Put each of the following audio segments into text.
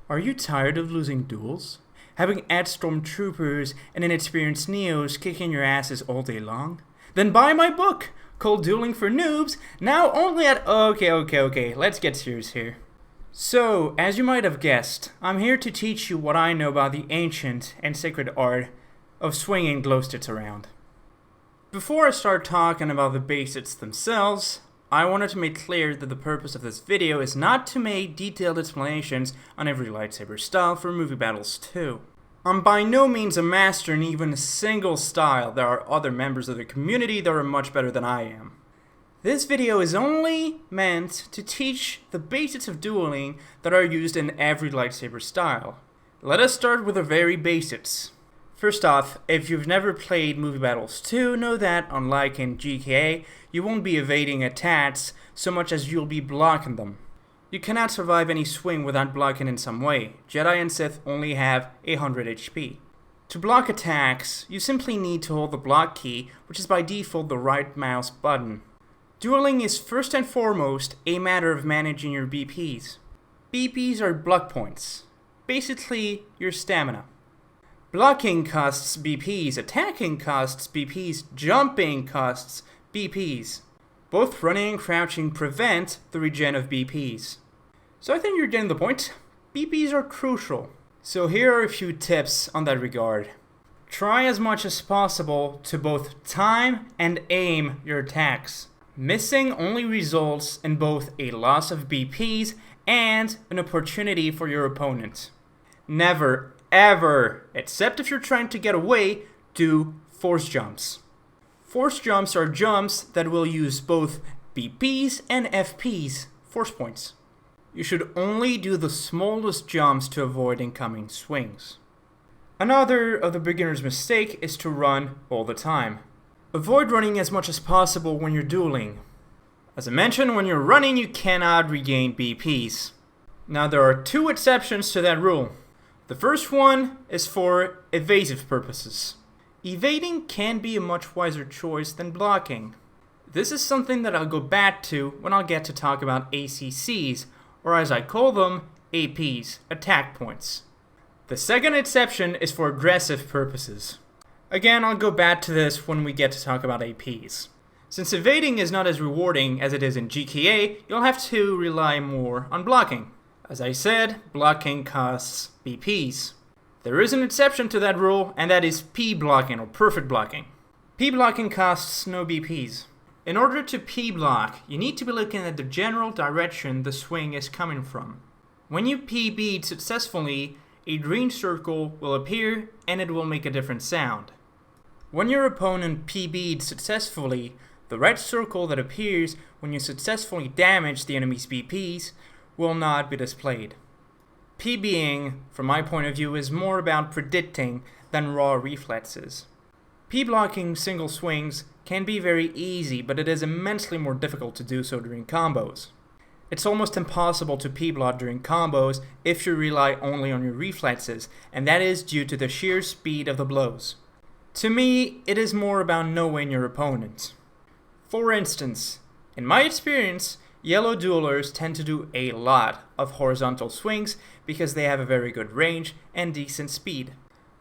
Are you tired of losing duels? Having stormtroopers and inexperienced Neos kicking your asses all day long? Then buy my book, called Dueling for Noobs, now only at... Okay, let's get serious here. So, as you might have guessed, I'm here to teach you what I know about the ancient and sacred art of swinging glow sticks around. Before I start talking about the basics themselves, I wanted to make clear that the purpose of this video is not to make detailed explanations on every lightsaber style for Movie Battles 2. I'm by no means a master in even a single style. There are other members of the community that are much better than I am. This video is only meant to teach the basics of dueling that are used in every lightsaber style. Let us start with the very basics. First off, if you've never played Movie Battles 2, know that, unlike in GKA, you won't be evading attacks so much as you'll be blocking them. You cannot survive any swing without blocking in some way. Jedi and Sith only have 100 HP. To block attacks, you simply need to hold the block key, which is by default the right mouse button. Dueling is first and foremost a matter of managing your BPs. BPs are block points, basically your stamina. Blocking costs BPs, attacking costs BPs, jumping costs BPs. Both running and crouching prevent the regen of BPs. So I think you're getting the point. BPs are crucial. So here are a few tips on that regard. Try as much as possible to both time and aim your attacks. Missing only results in both a loss of BPs and an opportunity for your opponent. Never, ever, except if you're trying to get away, do force jumps. Force jumps are jumps that will use both BPs and FPs, force points. You should only do the smallest jumps to avoid incoming swings. Another of the beginner's mistake is to run all the time. Avoid running as much as possible when you're dueling. As I mentioned, when you're running you cannot regain BPs. Now there are two exceptions to that rule. The first one is for evasive purposes. Evading can be a much wiser choice than blocking. This is something that I'll go back to when I'll get to talk about ACCs, or as I call them, APs, attack points. The second exception is for aggressive purposes. Again, I'll go back to this when we get to talk about APs. Since evading is not as rewarding as it is in GKA, you'll have to rely more on blocking. As I said, blocking costs BPs. There is an exception to that rule, and that is P blocking or perfect blocking. P blocking costs no BPs. In order to P block, you need to be looking at the general direction the swing is coming from. When you P beat successfully, a green circle will appear and it will make a different sound. When your opponent P beat successfully, the red circle that appears when you successfully damage the enemy's BPs will not be displayed. PBing, from my point of view, is more about predicting than raw reflexes. P-blocking single swings can be very easy, but it is immensely more difficult to do so during combos. It's almost impossible to P-block during combos if you rely only on your reflexes, and that is due to the sheer speed of the blows. To me, it is more about knowing your opponent. For instance, in my experience, yellow duelers tend to do a lot of horizontal swings because they have a very good range and decent speed.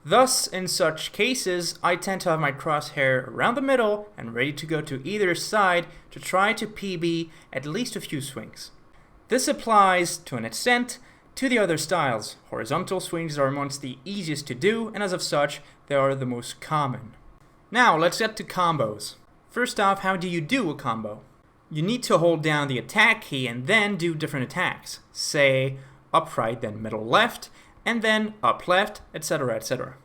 Thus, in such cases, I tend to have my crosshair around the middle and ready to go to either side to try to PB at least a few swings. This applies, to an extent, to the other styles. Horizontal swings are amongst the easiest to do, and as of such, they are the most common. Now, let's get to combos. First off, how do you do a combo? You need to hold down the attack key and then do different attacks. Say, up right, then middle left, and then up left, etc, etc.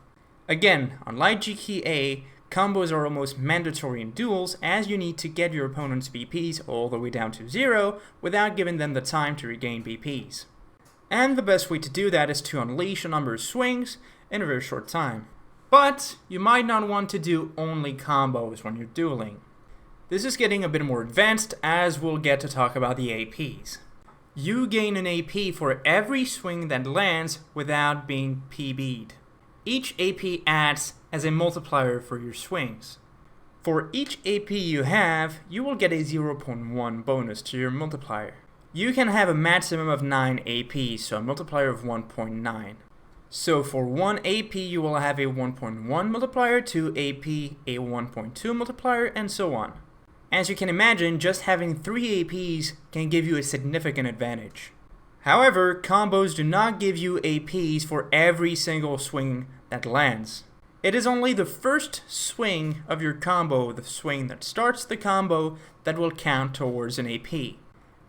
Again, unlike GKA, combos are almost mandatory in duels as you need to get your opponent's BPs all the way down to 0 without giving them the time to regain BPs. And the best way to do that is to unleash a number of swings in a very short time. But you might not want to do only combos when you're dueling. This is getting a bit more advanced as we'll get to talk about the APs. You gain an AP for every swing that lands without being PB'd. Each AP acts as a multiplier for your swings. For each AP you have, you will get a 0.1 bonus to your multiplier. you can have a maximum of 9 APs, so a multiplier of 1.9. So for 1 AP you will have a 1.1 multiplier, 2 AP, a 1.2 multiplier, and so on. As you can imagine, just having 3 APs can give you a significant advantage. However, combos do not give you APs for every single swing that lands. It is only the first swing of your combo, the swing that starts the combo, that will count towards an AP.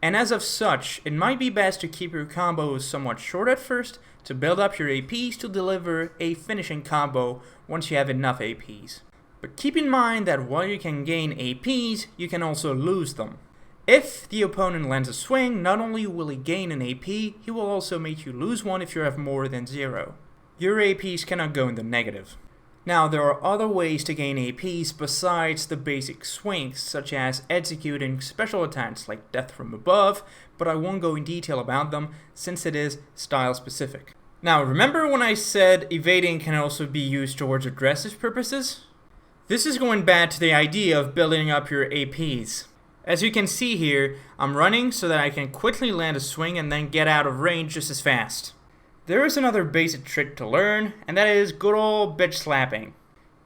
And as of such, it might be best to keep your combos somewhat short at first to build up your APs to deliver a finishing combo once you have enough APs. But keep in mind that while you can gain APs, you can also lose them. If the opponent lands a swing, not only will he gain an AP, he will also make you lose one if you have more than 0. Your APs cannot go in the negative. Now, there are other ways to gain APs besides the basic swings, such as executing special attacks like Death from Above, but I won't go in detail about them since it is style specific. Now, remember when I said evading can also be used towards aggressive purposes? This is going back to the idea of building up your APs. As you can see here, I'm running so that I can quickly land a swing and then get out of range just as fast. There is another basic trick to learn, and that is good old bitch slapping.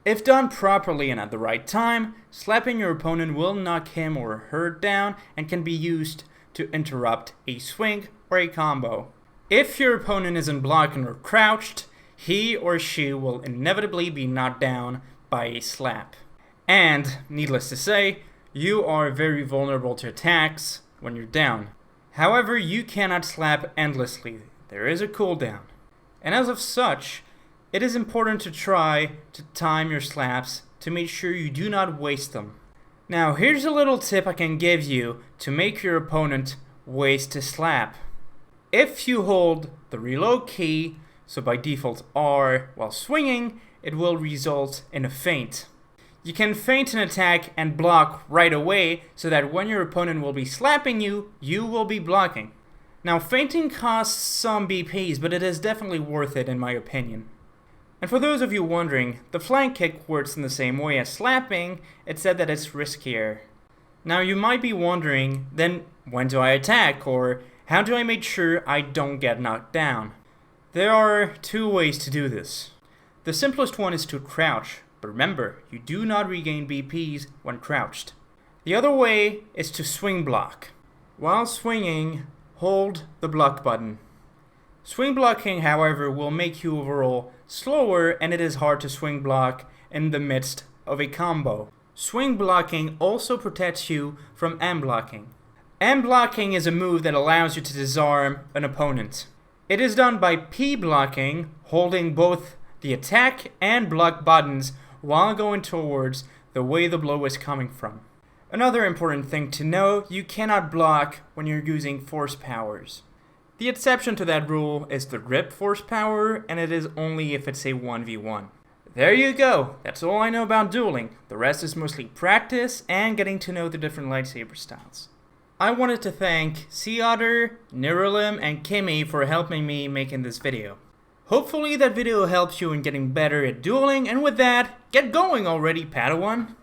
If done properly and at the right time, slapping your opponent will knock him or her down and can be used to interrupt a swing or a combo. If your opponent isn't blocking or crouched, he or she will inevitably be knocked down by a slap. And, needless to say, you are very vulnerable to attacks when you're down. However, you cannot slap endlessly. There is a cooldown. And as of such, it is important to try to time your slaps to make sure you do not waste them. Now, here's a little tip I can give you to make your opponent waste a slap. If you hold the reload key, so by default R, while swinging, it will result in a feint. You can feint an attack and block right away so that when your opponent will be slapping you, you will be blocking. Now, feinting costs some BPs, but it is definitely worth it in my opinion. And for those of you wondering, the flank kick works in the same way as slapping, it's said that it's riskier. Now you might be wondering, then when do I attack, or how do I make sure I don't get knocked down? There are 2 ways to do this. The simplest one is to crouch, but remember, you do not regain BPs when crouched. The other way is to swing block. While swinging, hold the block button. Swing blocking, however, will make you overall slower, and it is hard to swing block in the midst of a combo. Swing blocking also protects you from M blocking. M blocking is a move that allows you to disarm an opponent. It is done by P blocking, holding both the attack and block buttons while going towards the way the blow is coming from. Another important thing to know, you cannot block when you're using force powers. The exception to that rule is the grip force power, and it is only if it's a 1v1. There you go, that's all I know about dueling. The rest is mostly practice and getting to know the different lightsaber styles. I wanted to thank Sea Otter, Nirulim, and Kimmy for helping me making this video. Hopefully that video helps you in getting better at dueling, and with that, get going already, Padawan!